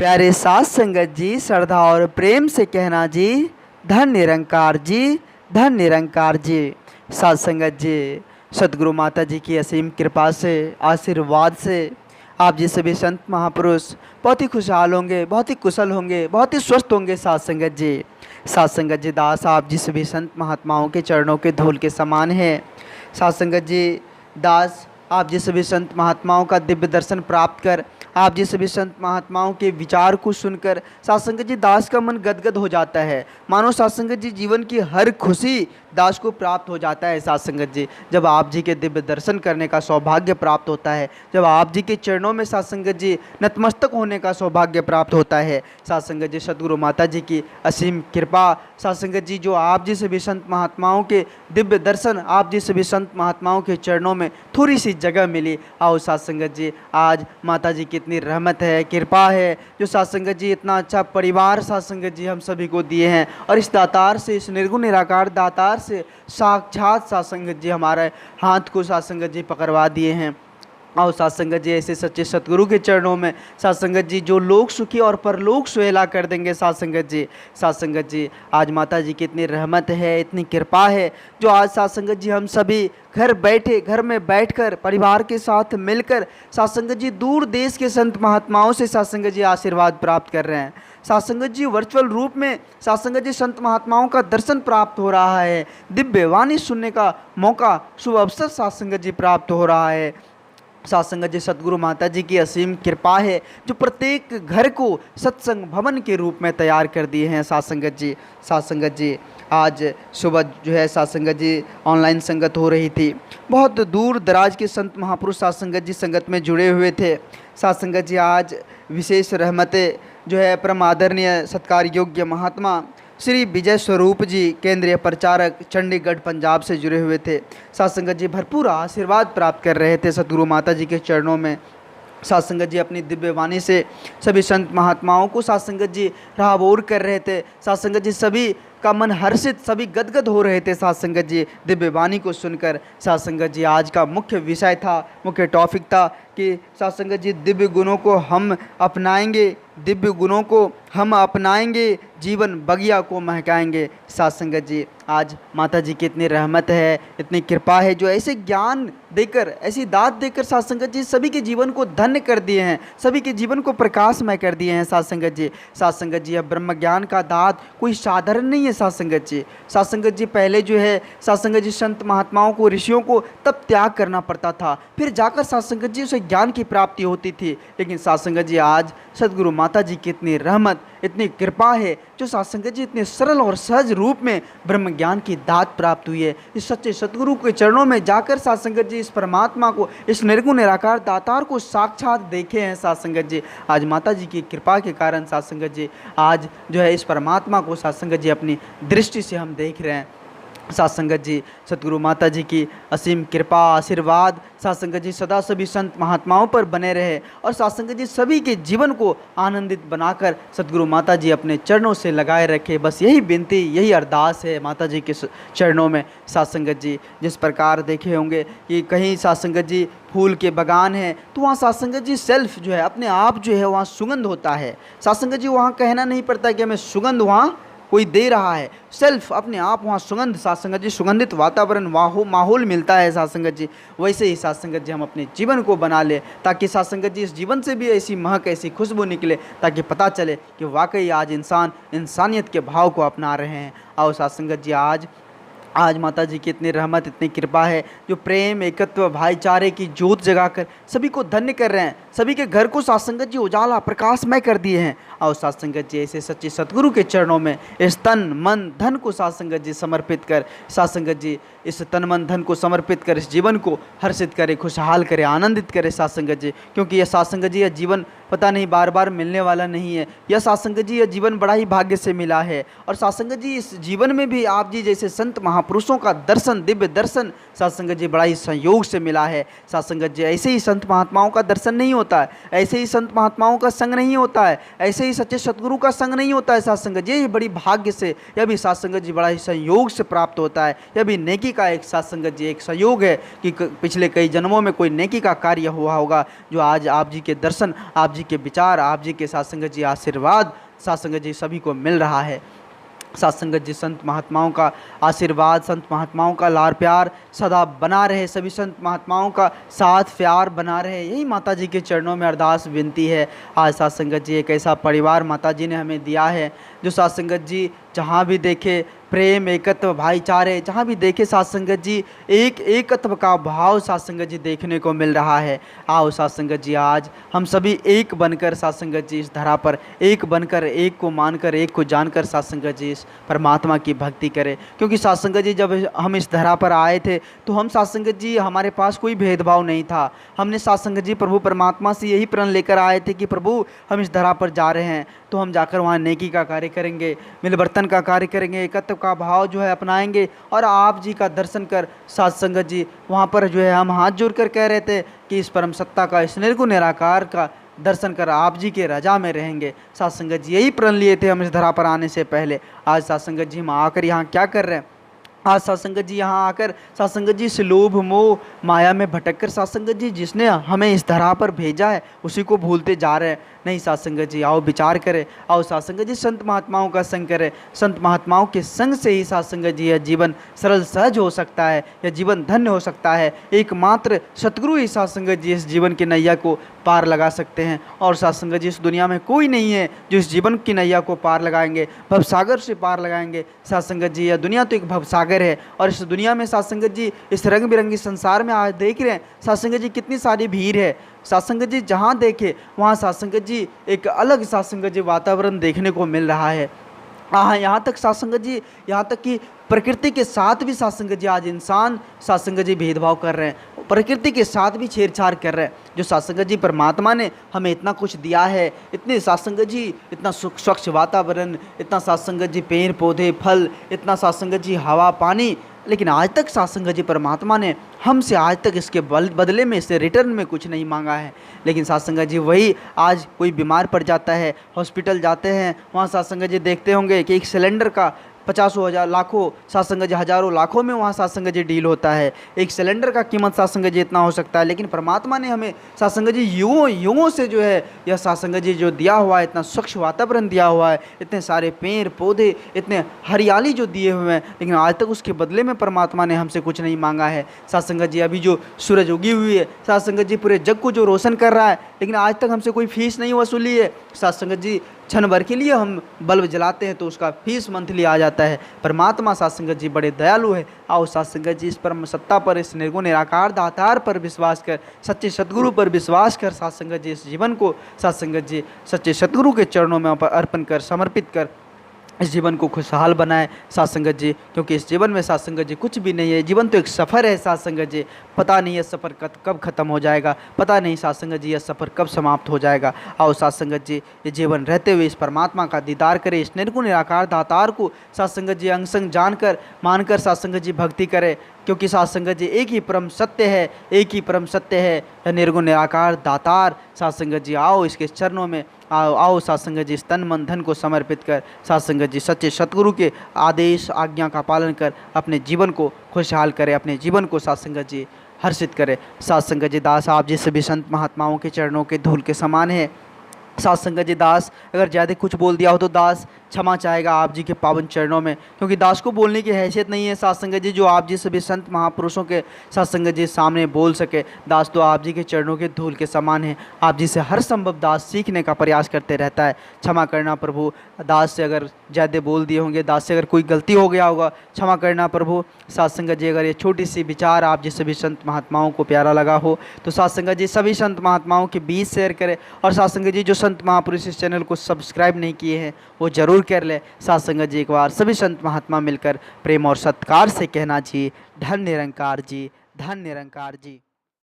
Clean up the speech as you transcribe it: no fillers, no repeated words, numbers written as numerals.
प्यारे साथ संगत जी, श्रद्धा और प्रेम से कहना जी, धन निरंकार जी, धन निरंकार जी। साथ संगत जी, सदगुरु माता जी की असीम कृपा से, आशीर्वाद से आप जी सभी संत महापुरुष बहुत ही खुशहाल होंगे, बहुत ही कुशल होंगे, बहुत ही स्वस्थ होंगे। साथ संगत जी, साथ संगत जी, दास आप जी सभी संत महात्माओं के चरणों के धूल के समान है। साथ संगत जी, दास आप जी सभी संत महात्माओं का दिव्य दर्शन प्राप्त कर, आप जी सभी संत महात्माओं के विचार को सुनकर सात्संगत जी दास का मन गदगद हो जाता है। मानो सात्संगत जी जीवन की हर खुशी दास को प्राप्त हो जाता है। सात्संगत जी, जब आप जी के दिव्य दर्शन करने का सौभाग्य प्राप्त होता है, जब आप जी के चरणों में सात्संगत जी नतमस्तक होने का सौभाग्य प्राप्त होता है। सात्संगत जी, सदगुरु माता जी की असीम कृपा, सात्संगत जी जो आप जी सभी संत महात्माओं के दिव्य दर्शन, आप जी सभी संत महात्माओं के चरणों में थोड़ी सी जगह मिली। आओ सात्संगत जी, आज माता जी की इतनी रहमत है, कृपा है, जो सात्संगत जी इतना अच्छा परिवार सात्संगत जी हम सभी को दिए हैं। और इस दातार से, इस निर्गुण निराकार दातार से साक्षात सात्संगत जी हमारे हाथ को सात्संगत जी पकड़वा दिए हैं। आओ सात्संगत जी, ऐसे सच्चे सतगुरु के चरणों में सात्संगत जी जो लोक सुखी और परलोक सुहेला कर देंगे। सात्संगत जी, सात्संगत जी, आज माता जी की इतनी रहमत है, इतनी कृपा है, जो आज सात्संगत जी हम सभी घर बैठे, घर में बैठकर परिवार के साथ मिलकर सात्संगत जी दूर देश के संत महात्माओं से सात्संगत जी आशीर्वाद प्राप्त कर रहे हैं। सात्संगत जी वर्चुअल रूप में सात्संगत जी संत महात्माओं का दर्शन प्राप्त हो रहा है, दिव्य वाणी सुनने का मौका, शुभ अवसर सात्संगत जी प्राप्त हो रहा है। सात्संगत जी, सदगुरु माता जी की असीम कृपा है, जो प्रत्येक घर को सत्संग भवन के रूप में तैयार कर दिए हैं। सात्संगत जी, सात्संगत जी, आज सुबह जो है सात्संगत जी ऑनलाइन संगत हो रही थी। बहुत दूर दराज के संत महापुरुष सात्संगत जी संगत में जुड़े हुए थे। सात्संगत जी, आज विशेष रहमतें जो है परम आदरणीय सत्कार योग्य महात्मा श्री विजय स्वरूप जी, केंद्रीय प्रचारक, चंडीगढ़ पंजाब से जुड़े हुए थे। सात्संगत जी भरपूर आशीर्वाद प्राप्त कर रहे थे सदगुरु माता जी के चरणों में। सात्संगत जी अपनी दिव्य वाणी से सभी संत महात्माओं को सात्संगत जी राहबोर कर रहे थे। सात्संगत जी सभी का मन हर्षित, सभी गदगद हो रहे थे सात्संगत जी दिव्य वाणी को सुनकर। सात्संगत जी, आज का मुख्य विषय था, मुख्य टॉपिक था कि सात्संगत जी दिव्य गुणों को हम अपनाएंगे, दिव्य गुणों को हम अपनाएंगे, जीवन बगिया को महकाएंगे। सात्संगत जी, आज माता जी की इतनी रहमत है, इतनी कृपा है, जो ऐसे ज्ञान देकर, ऐसी दात देकर सात्संगत जी सभी के जीवन को धन्य कर दिए हैं, सभी के जीवन को प्रकाशमय कर दिए हैं। सात्संगत जी, सात्संगत जी, अब ब्रह्म ज्ञान का दात कोई साधारण नहीं है। सात्संगत जी, सात्संगत जी पहले जो है सात्संगत जी संत महात्माओं को, ऋषियों को तब त्याग करना पड़ता था, फिर जाकर सात्संगत जी उसे ज्ञान की प्राप्ति होती थी। लेकिन सात्संगत जी, आज सदगुरु माता जी की इतनी रहमत, इतनी कृपा है, जो सात्संगत जी इतने सरल और सहज रूप में ब्रह्म ज्ञान की दात प्राप्त हुई है। इस सच्चे सतगुरु के चरणों में जाकर सात्संगत जी इस परमात्मा को, इस निर्गुण निराकार दातार को साक्षात देखे हैं। सात्संगत जी, आज माता जी की कृपा के कारण सात्संगत जी आज जो है इस परमात्मा को सात्संगत जी अपनी दृष्टि से हम देख रहे हैं। सात्संगत जी, सतगुरु माता जी की असीम कृपा, आशीर्वाद सात्संगत जी सदा सभी संत महात्माओं पर बने रहे, और सात्संगत जी सभी के जीवन को आनंदित बनाकर सतगुरु माता जी अपने चरणों से लगाए रखे। बस यही विनती, यही अरदास है माता जी के चरणों में। सात्संगत जी, जिस प्रकार देखे होंगे कि कहीं सात्संगत जी फूल के बगान है, तो वहाँ सात्संगत जी सेल्फ जो है, अपने आप जो है वहाँ सुगंध होता है। सात्संगत जी वहाँ कहना नहीं पड़ता कि हमें सुगंध वहाँ कोई दे रहा है, सेल्फ अपने आप वहाँ सुगंध, सात्संगत जी सुगंधित वातावरण, माहौल मिलता है। सात्संगत जी, वैसे ही सात्संगत जी हम अपने जीवन को बना ले, ताकि सात्संगत जी इस जीवन से भी ऐसी महक, ऐसी खुशबू निकले, ताकि पता चले कि वाकई आज इंसान इंसानियत के भाव को अपना रहे हैं। आओ सात्संगत जी, आज माता जी की इतनी रहमत, इतनी कृपा है, जो प्रेम, एकत्व, भाईचारे की ज्योत जगाकर सभी को धन्य कर रहे हैं, सभी के घर को सात्संगत जी उजाला, प्रकाशमय कर दिए हैं। और सात्संगत जी ऐसे सच्चे सतगुरु के चरणों में इस तन मन धन को सात्संगत जी समर्पित कर, सात्संगत जी इस तन मन धन को समर्पित कर इस जीवन को हर्षित करे, खुशहाल करे, आनंदित करे सात्संगत जी। क्योंकि यह सात्संगत जी, यह जीवन पता नहीं बार बार मिलने वाला नहीं है। यह सात्संगत जी, यह जीवन बड़ा ही भाग्य से मिला है। और सात्संगत जी, इस जीवन में भी आप जी जैसे संत महापुरुषों का दर्शन, दिव्य दर्शन साथ संगत जी बड़ा ही संयोग से मिला है। साथ संगत जी ऐसे ही संत महात्माओं का दर्शन नहीं होता है, ऐसे ही संत महात्माओं का संग नहीं होता है, ऐसे ही सच्चे सतगुरु का संग नहीं होता है। साथ संगत जी ये बड़ी भाग्य से, यह भी साथ संगत जी बड़ा ही संयोग से प्राप्त होता है। यह भी नेकी का एक साथ संगत जी एक संयोग है कि पिछले कई जन्मों में कोई नेकी का कार्य हुआ होगा, जो आज आप जी के दर्शन, आप जी के विचार, आप जी के साथ संगत जी आशीर्वाद साथ संगत जी सभी को मिल रहा है। साथ संगत जी संत महात्माओं का आशीर्वाद, संत महात्माओं का लाड़ प्यार सदा बना रहे, सभी संत महात्माओं का साथ प्यार बना रहे, यही माता जी के चरणों में अरदास विनती है। आज साथ संगत जी एक ऐसा परिवार माता जी ने हमें दिया है जो साथ संगत जी जहाँ भी देखे प्रेम, एकत्व, भाईचारे, जहाँ भी देखे साथ संगत जी एकत्व का भाव साथ संगत जी देखने को मिल रहा है। आओ साथ संगत जी आज हम सभी एक बनकर साथ संगत जी इस धरा पर एक बनकर, एक को मानकर, एक को जानकर साथ संगत जी इस परमात्मा की भक्ति करें। क्योंकि साथ संगत जी जब हम इस धरा पर आए थे तो हम साथ संगत जी हमारे पास कोई भेदभाव नहीं था। हमने साथ संगत जी प्रभु परमात्मा से यही प्रण लेकर आए थे कि प्रभु हम इस धरा पर जा रहे हैं तो हम जाकर वहाँ नेकी का कार्य करेंगे, मिलवर्तन का कार्य करेंगे, एकत्व का भाव जो है अपनाएंगे और आप जी का दर्शन कर साथ संगत जी वहाँ पर जो है हम हाथ जोड़ कर कह रहे थे कि इस परम सत्ता का, इस निर्गुण निराकार का दर्शन कर आप जी के रजा में रहेंगे। साथ संगत जी यही प्रण लिए थे हम इस धरा पर आने से पहले। आज साथ संगत जी हम आकर यहाँ क्या कर रहे हैं? आज साथ संगत जी यहाँ आकर साथ संगत जी से लोभ मोह माया में भटक कर साथ संगत जी जिसने हमें इस धरा पर भेजा है उसी को भूलते जा रहे हैं। नहीं साथ संगत जी आओ विचार करें, आओ साथ संगत जी संत महात्माओं का संग करें। संत महात्माओं के संग से ही साथ संगत जी यह जीवन सरल सहज हो सकता है, यह जीवन धन्य हो सकता है। एकमात्र सतगुरु ही साथ संगत जी इस जीवन की नैया को पार लगा सकते हैं और साथ संगत जी इस दुनिया में कोई नहीं है जो इस जीवन की नैया को पार लगाएंगे, भवसागर से पार लगाएंगे। साथ संगत जी यह दुनिया तो एक भवसागर है और इस दुनिया में साथ संगत जी इस रंग बिरंगी संसार में आज देख रहे हैं साथ संगत जी कितनी सारी भीड़ है। साथ संगत जी जहाँ देखे वहाँ साथ संगत जी एक अलग साथ संगत जी वातावरण देखने को मिल रहा है। हाँ, यहाँ तक साथ संगत जी, यहाँ तक कि प्रकृति के साथ भी साथ संगत जी आज इंसान साथ संगत जी भेदभाव कर रहे हैं, प्रकृति के साथ भी छेड़छाड़ कर रहे हैं। जो साथ संगत जी परमात्मा ने हमें इतना कुछ दिया है, इतने साथ संगत जी इतना स्वच्छ वातावरण, इतना साथ संगत जी पेड़ पौधे फल, इतना साथ संगत जी हवा पानी, लेकिन आज तक साथ संगत जी परमात्मा ने हमसे आज तक इसके बदले में, इससे रिटर्न में कुछ नहीं मांगा है। लेकिन साथ संगत जी वही आज कोई बीमार पड़ जाता है, हॉस्पिटल जाते हैं, वहाँ साथ संगत जी देखते होंगे कि एक सिलेंडर का 50,000 लाखों साथ संगत जी हजारों लाखों में वहाँ साथ संगत जी डील होता है। एक सिलेंडर का कीमत साथ संगत जी इतना हो सकता है, लेकिन परमात्मा ने हमें साथ संगत जी युगों से जो है यह साथ संगत जी जो दिया हुआ है, इतना स्वच्छ वातावरण दिया हुआ है, इतने सारे पेड़ पौधे, इतने हरियाली जो दिए हुए हैं, लेकिन आज तक उसके बदले में परमात्मा ने हमसे कुछ नहीं मांगा है। साथ संगत जी अभी जो सूरज उगी हुई है, साथ संगत जी पूरे जग को जो रोशन कर रहा है, लेकिन आज तक हमसे कोई फीस नहीं वसूली है। साथ संगत जी क्षण भर के लिए हम बल्ब जलाते हैं तो उसका फीस मंथली आ जाता है। परमात्मा साथ संगत जी बड़े दयालु है। आओ साथ संगत जी इस परम सत्ता पर, इस निर्गुण निराकार दातार पर विश्वास कर, सच्चे सतगुरु पर विश्वास कर साथ संगत जी इस जीवन को साथ संगत जी सच्चे सतगुरु के चरणों में अर्पण कर, समर्पित कर इस जीवन को खुशहाल बनाए साथ संगत जी। क्योंकि इस जीवन में साथ संगत जी कुछ भी नहीं है, जीवन तो एक सफ़र है साथ संगत जी। पता नहीं यह सफ़र कब ख़त्म हो जाएगा, पता नहीं साथ संगत जी यह सफ़र कब समाप्त हो जाएगा। आओ साथ संगत जी ये जीवन रहते हुए इस परमात्मा का दीदार करें, इस निर्गुण निराकार दातार को साथ संगत जी अंग संग जानकर मानकर साथ संगत जी भक्ति करें। क्योंकि साथ संगत जी एक ही परम सत्य है, एक ही परम सत्य है निर्गुण निराकार दातार। साथ संगत जी आओ इसके चरणों में आओ साथ संगत जी इस तन मन धन को समर्पित कर साथ संगत जी सच्चे सतगुरु के आदेश आज्ञा का पालन कर अपने जीवन को खुशहाल करें, अपने जीवन को साथ संगत जी हर्षित करें। साथ संगत जी दास आप जी सभी संत महात्माओं के चरणों के धूल के समान है। साथ संगत जी दास अगर ज़्यादा कुछ बोल दिया हो तो दास क्षमा चाहेगा आप जी के पावन चरणों में, क्योंकि दास को बोलने की हैसियत नहीं है साथ संगत जी जो आप जी सभी संत महापुरुषों के साथ संगत जी सामने बोल सके। दास तो आप जी के चरणों के धूल के समान है। आप जी से हर संभव दास सीखने का प्रयास करते रहता है। क्षमा करना प्रभु, दास से अगर ज़्यादा बोल दिए होंगे, दास से अगर कोई गलती हो गया होगा, क्षमा करना प्रभु। साथ संगत जी अगर ये छोटी सी विचार आप जी सभी संत महात्माओं को प्यारा लगा हो तो साथ संगत जी सभी संत महात्माओं के बीच शेयर करें। और साथ संगत जी जो संत महापुरुष इस चैनल को सब्सक्राइब नहीं किए हैं वो जरूर कर ले। साथ संगत जी एक बार सभी संत महात्मा मिलकर प्रेम और सत्कार से कहना जी, धन निरंकार जी, धन निरंकार जी।